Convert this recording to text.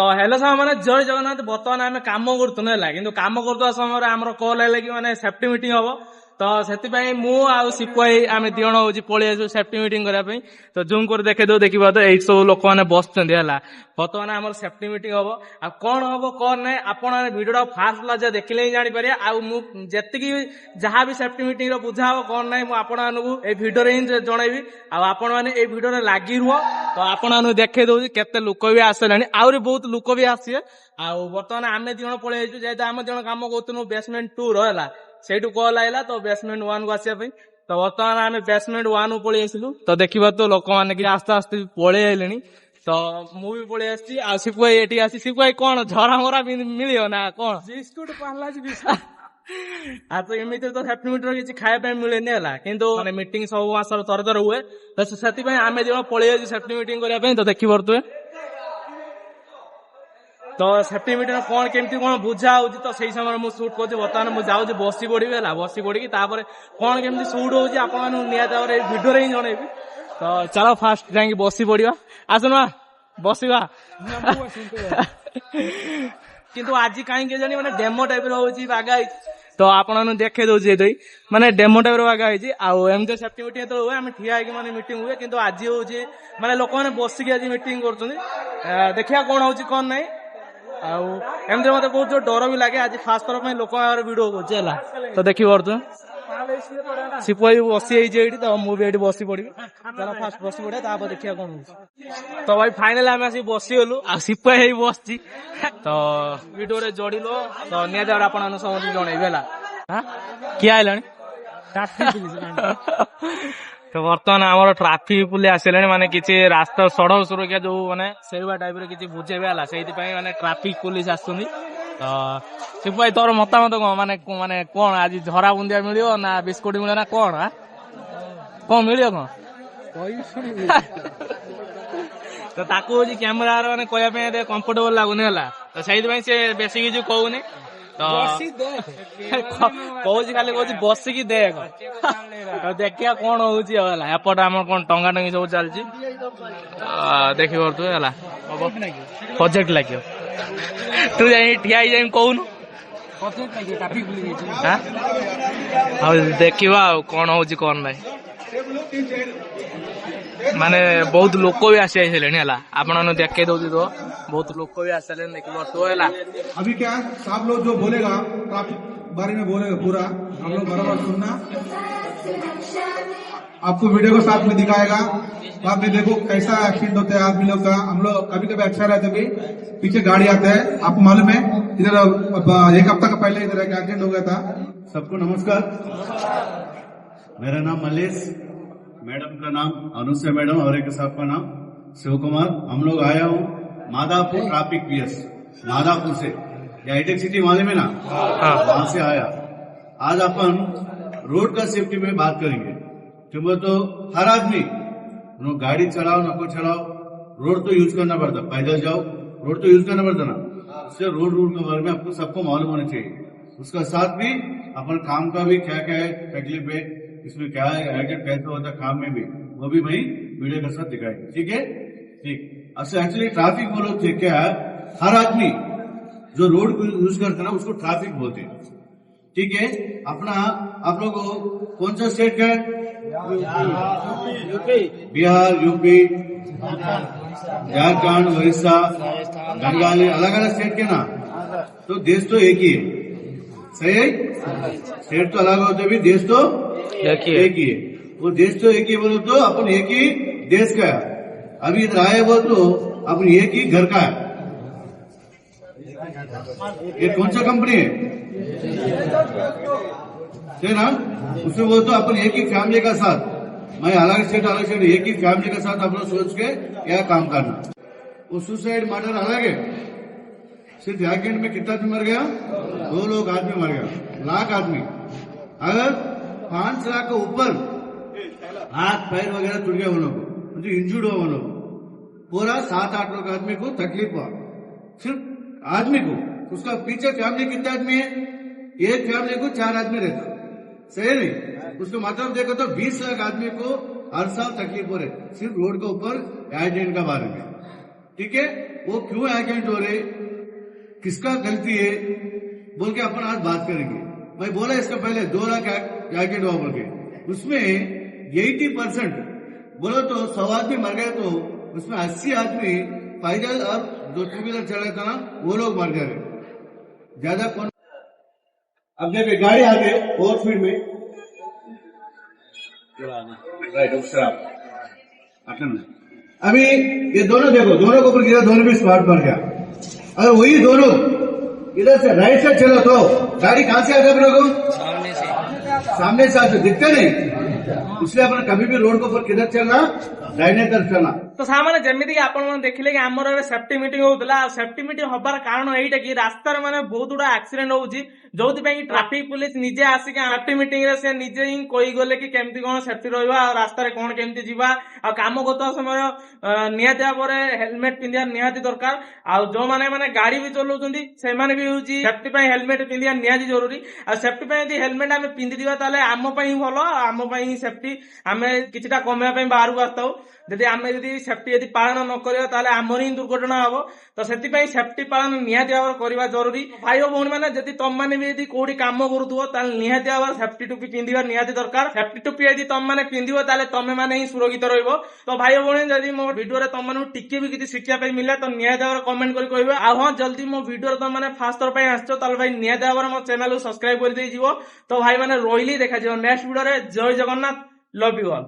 तो हेलो सार मैंने जय जगन्नाथ बर्तमान आम कम करूँ है कि कम कर समय आम कल है कि मैंने सेफ्टी मीटिंग हम तो से सिपुआई आम दी जन हूँ पलि आसू सेफ्टी मीटिंग करने तो जूम कर देखे दो देखा तो यही सब लोक मैंने बसुँच है बर्तमान आम सेफ्टी मीटिंग हम आ कौन हम कौन ना आपण भिडियो फास्ट ला देखिले ही जापर आती जहाँ भी सेफ्टी मीटिंग बुझा हम कौन ना मुझे भिडियो ही जनइबी आपण मैंने भिडियो लगी रुह तो आपण देखे दौर केते लोक भी आसला आहरी बहुत लोक भी आसे बर्तमान आम दी जन पलि जेहतु आम जन कम करूँ बेसमेंट 2 रहा से कल आईला तो बेसमेंट 1 को आसापी तो बर्तमान आम बेसमेंट 1 को पलि आसलु तो देखा तो लोक मैंने आस्ते आस्ते पलि आइले तो मु भी पलि आसी सिपुआई ये आसी सिपुआई कौन झरा मरा मिल ना कौन बिस्कुट तो एमती तो सेफ्टी मीटर किसी खाया मिले कि मीटिंग सब मास थर थर हुए तो से आम जो पलि सेफ्टी मीटिंग करने तो देखी पड़े तो सेफ्टी मीटिंग कौन केमती कौन बुझा हो तो सही समय मुझे सुट कर बर्तमान मुझे जाऊँगी बसी पड़ी बसी पड़ी कौन केमती सुट हो भिडियो ही जनइबी तो चलो फास्ट जा बसी पड़ा आसना बसवा किंतु आज कहीं जानी मैंने डेमो टाइप बागा तो आपन देखे दौर माने डेमो टाइप बागा एमती सेफ्टी मीटिंग जो हुए आम ठिया माने मीटिंग हुए किंतु आज हूँ माने लोक मैंने बसिक आज मीटिंग कर देखिया कौन हो कौन नहीं एमती मत बहुत जो डर भी लगे आज फास्ट थर लोक भिडियो कर तो देखी पड़े सिपुआई बसी तो मुझे बसी पड़ी चलो फास्ट बसी पड़ा देखिए कौन हो तो भाई फाइनल आम आस बसीगलु आ सिपुआई बस तो भिडियो जोड़ल तो निहत आप समझ जनइबी है किए आइलानी तो बर्तमान आम ट्राफिक पुलिस आसिले माने किसी रास्ता सड़क सुरक्षा जो माने सेवा टाइप किसी बुझेबा से माने ट्राफिक पुलिस आसुनी तो सिपुआई तोर मतामत कौन माने माने कौन आज झरा बुंदिया मिलियो ना बिस्कुट मिले ना कौन कौन मिलियो कौन तो ताकू कैमेरा माने कहवाई कंफर्टेबल लगुनि तो से बेसी किसी कहूनी तो कहूँ खाली कहूँ बसिकी देख तो देखिया कौन होपट आम कौन टंगा टंगी सब चलती देखी पड़े प्रोजेक्ट लगे तू जा ठिया कहून देखा कौन हो कौन ना माने बहुत लोक भी आसी है आपन देखे दौर तो बहुत लोक भी आसले देखी है अभी क्या सब लोग जो बोलेगा ट्रैफिक बारे में बोलेगा पूरा हम लोग बराबर सुनना आपको वीडियो को साथ में दिखाएगा बाद में देखो कैसा एक्सीडेंट होता है आदमी लोग का हम लोग कभी कभी अच्छा रहता है पीछे गाड़ी आते हैं आपको मालूम है इधर 1 हफ्ता पहले इधर एक एक्सीडेंट हो गया था। सबको नमस्कार, मेरा नाम मलेश, मैडम का नाम अनुष्या मैडम और एक साहब का नाम शिव कुमार। हम लोग आया हूँ माधापुर ट्रैफिक पीएस माधापुर से हाईटेक सिटी मालूम है ना, वहां से आया। आज अपन रोड का सेफ्टी में बात करेंगे क्योंकि तो हर आदमी गाड़ी चलाओ नको चलाओ रोड तो यूज करना पड़ता, पैदल जाओ रोड तो यूज करना पड़ता ना, इससे रोड रूल के बारे में आपको सबको मालूम होना चाहिए। उसका साथ भी अपन काम का भी क्या क्या है तकलीफ है, इसमें क्या है कैसे होता है काम में भी, वो भी वही वीडियो के साथ दिखाएंगे। ठीक है, ठीक। अच्छा एक्चुअली ट्रैफिक वो लोग थे क्या, हर आदमी जो रोड को यूज करता ना उसको ट्रैफिक बोलते हैं। ठीक है, अपना आप लोग कौन सा स्टेट का है? बिहार, यूपी, झारखंड, उड़ीसा, बंगाली, अलग अलग स्टेट के ना, तो देश तो एक ही है। सही है, स्टेट तो अलग होते भी देश तो एक ही है। वो देश तो एक ही बोलो तो अपन एक ही देश का है। अभी इधर आए वो तो अपन एक ही घर का है। ये कौन सा कंपनी है ना, उसमें वो तो अपन एक ही फैमिली का साथ, मैं अलग स्टेट एक ही फैमिली के साथ अपना सोच के क्या काम करना। वो सुसाइड मर्डर अलग है, सिर्फ एक्सीडेंट में कितना आदमी मर गया? 2 लोग आदमी मर गया, लाख आदमी। अगर 5 लाख के ऊपर हाथ पैर वगैरह टूट गया उन लोग, इंजर्ड हुआ उन लोग, पूरा 7-8 लोग आदमी को तकलीफ हुआ, सिर्फ आदमी को। उसका पीछे फैमिली कितने आदमी है? एक फैमिली को 4 आदमी रहता, सही नहीं? उसको मतलब देखो तो 20 लाख आदमी को हर साल तकलीफ हो रही सिर्फ रोड के ऊपर एक्सीडेंट का बारे में। ठीक है, वो क्यों एक्सीडेंट हो रहे, किसका गलती है बोल के अपन आज बात करेंगे। मैं बोला इसका पहले 2 लाख एक्सीडेंट हुआ बोल के, उसमें 80% बोलो तो 100 आदमी मर गए, तो उसमें 80 आदमी पैदल और जो 2 व्हीलर चल रहे था ना वो लोग मर गए, ज्यादा कौन। अब देखिए गाड़ी आ गई ओवर स्पीड में, राइट अभी ये दोनों देखो, दोनों को ऊपर गिरा, दोनों भी स्पॉट पर गया। अगर वही दोनों इधर से राइट साइड चला तो गाड़ी कहां से आएगा लोगों, सामने से आते, दिखते नहीं, इसलिए अपन कभी भी रोड को ऊपर किधर चलना, दाहिने तरफ चलना। तो सामान्य जमीती आपण देखिले कि आमर सेफ्टी मीटिंग होता, सेफ्टी मीटिंग हबार कारण यहीटा कि रास्तार माने बहुत गुड़ा एक्सीडेंट होउची, जोथि ट्रैफिक पुलिस निजे आसिक सेफ्टी मीटिंग रे से निजे ही कही गले कि केमती कोन सेफ्टी रहबा, रास्ता रे कोन केमती जीवा, आ काम करता समय निहाती भाव हेलमेट पिंधिया निहाती दरकार। आ जो माने माने गाड़ी भी चलाउछंती से माने भी होउची सेफ्टी पई हेलमेट पिंधिया निहाती जरूरी। आ सेफ्टी पई यदि हेलमेट आमे पिंधि दिबा ताले आम पई भलो, आम पई सेफ्टी आमे किछिटा कमेया पई बाहर को आस्ताउ। यदि आमे यदि सेफ्टी यदि पालन न करियो ताले आमर ही दुर्घटना हबो। तो सेति पई सेफ्टी पालन निहाती भाव करबा जरूरी। भाई और भौणी माने यदि तम माने भी यदि कोडी काम करूथबो ताले निहाती भाव सेफ्टी टोपी पिंधिबा निहाती दरकार। सेफ्टी टोपी यदि तम माने पिंधिबो ताले तमे माने ही सुरक्षित रहइबो। तो भाई और भौणी यदि मो वीडियो रे तम माने टिके भी किछि शिक्षा पई मिला तो निहाती भाव कमेंट करि कहबो। आ हां जल्दी मो वीडियो रे तम माने फास्ट थर पई आछो ताले भाई निहाती भाव मो चैनल को सब्सक्राइब करि देइ जिवो। तो भाई माने रोइली देखा जिवो नेक्स्ट वीडियो रे। जय जगन्नाथ, लव यू ऑल।